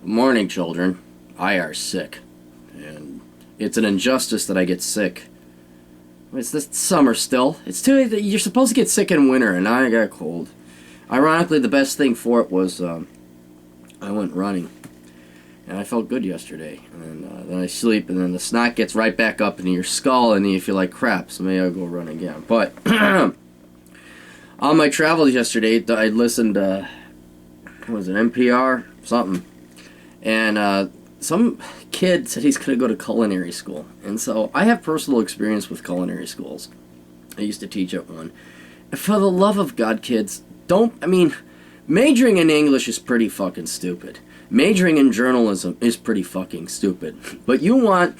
Morning, children. I are sick. And it's an injustice that I get sick. It's this summer still. You're supposed to get sick in winter, and I got cold. Ironically, the best thing for it was I went running. And I felt good yesterday. And then I sleep, and then the snot gets right back up into your skull, and you feel like crap. So maybe I'll go run again. But on my travels yesterday, I listened to, what was it, NPR? Something. And some kid said he's going to go to culinary school. And so I have personal experience with culinary schools. I used to teach at one. And for the love of God, kids, majoring in English is pretty fucking stupid. Majoring in journalism is pretty fucking stupid. But you want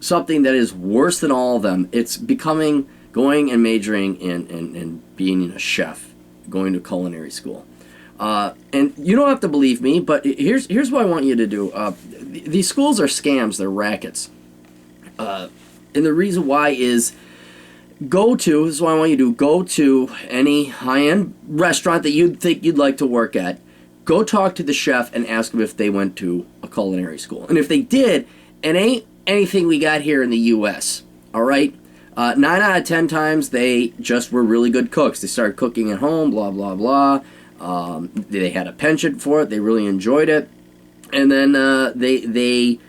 something that is worse than all of them. It's going and majoring in being a chef, going to culinary school. And you don't have to believe me, but here's what I want you to do. These schools are scams, they're rackets. And the reason why is this is what I want you to do, go to any high-end restaurant that you think you'd like to work at. Go talk to the chef and ask them if they went to a culinary school. And if they did, it ain't anything we got here in the U.S., all right? 9 out of 10 times, they just were really good cooks. They started cooking at home, blah, blah, blah. They had a penchant for it. They really enjoyed it. And then they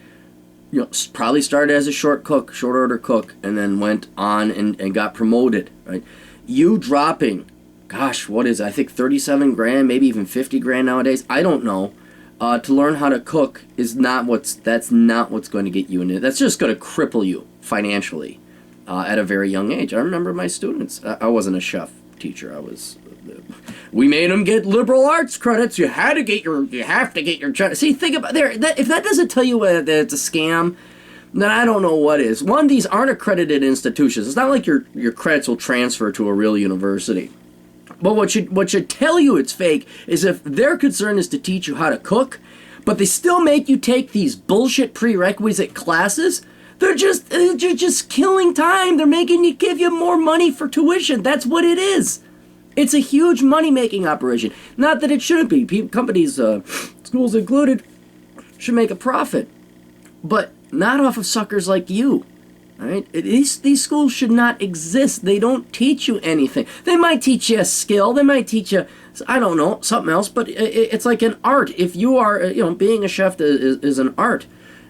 probably started as a short order cook, and then went on and got promoted, right? You dropping, gosh, what is it? I think 37 grand, maybe even 50 grand nowadays. I don't know. To learn how to cook that's not what's going to get you in it. That's just going to cripple you financially at a very young age. I remember my students. I wasn't a chef teacher. We made them get liberal arts credits. You have to get your. See, think about there. If that doesn't tell you that it's a scam, then I don't know what is. One, these aren't accredited institutions. It's not like your credits will transfer to a real university. But what should tell you it's fake is if their concern is to teach you how to cook, but they still make you take these bullshit prerequisite classes. They're just killing time. They're making you give you more money for tuition. That's what it is. It's a huge money-making operation. Not that it shouldn't be. Companies, schools included, should make a profit. But not off of suckers like you. Right? These schools should not exist. They don't teach you anything. They might teach you a skill. They might teach you, I don't know, something else. But it's like an art. If you are, being a chef is an art.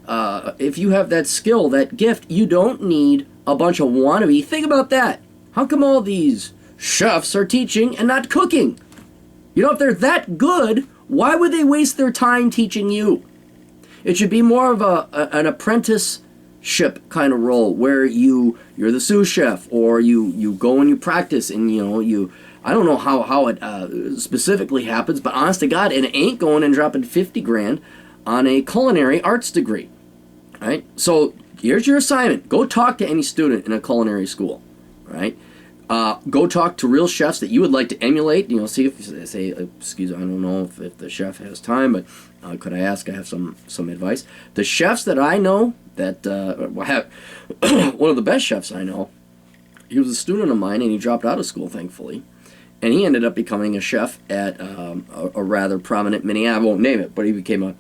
If you have that skill, that gift, you don't need a bunch of wannabe. Think about that. How come all these chefs are teaching and not cooking? If they're that good, why would they waste their time teaching you? It should be more of an apprenticeship kind of role where you're the sous chef, or you go and you practice, and I don't know how it specifically happens, but honest to God, it ain't going and dropping 50 grand on a culinary arts degree. Right? So here's your assignment. Go talk to any student in a culinary school. Right? Go talk to real chefs that you would like to emulate. See if they say, excuse me, I don't know if the chef has time, but could I ask? I have some advice. The chefs that I know that have one of the best chefs I know. He was a student of mine, and he dropped out of school, thankfully, and he ended up becoming a chef at a rather prominent I won't name it, but he became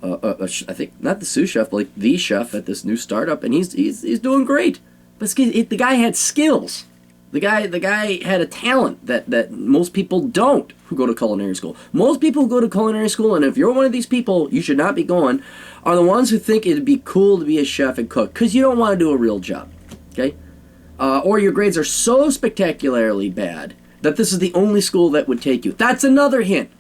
I think not the sous chef, but like the chef at this new startup, and he's doing great. But the guy had skills. The guy had a talent that most people don't who go to culinary school. Most people who go to culinary school, and if you're one of these people, you should not be going, are the ones who think it'd be cool to be a chef and cook, because you don't want to do a real job, okay? Or your grades are so spectacularly bad that this is the only school that would take you. That's another hint.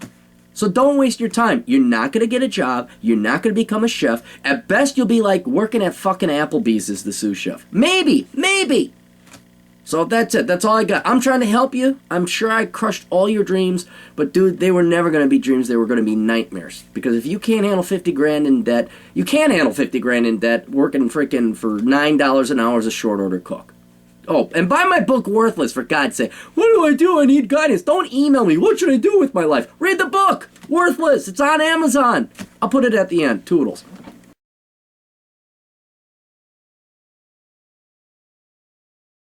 So don't waste your time. You're not going to get a job. You're not going to become a chef. At best, you'll be like working at fucking Applebee's as the sous chef. Maybe. So that's it. That's all I got. I'm trying to help you. I'm sure I crushed all your dreams, but dude, they were never going to be dreams. They were going to be nightmares. Because if you can't handle 50 grand in debt, you can't handle 50 grand in debt working freaking for $9 an hour as a short order cook. Oh, and buy my book, Worthless, for God's sake. What do I do? I need guidance. Don't email me. What should I do with my life? Read the book, Worthless. It's on Amazon. I'll put it at the end. Toodles.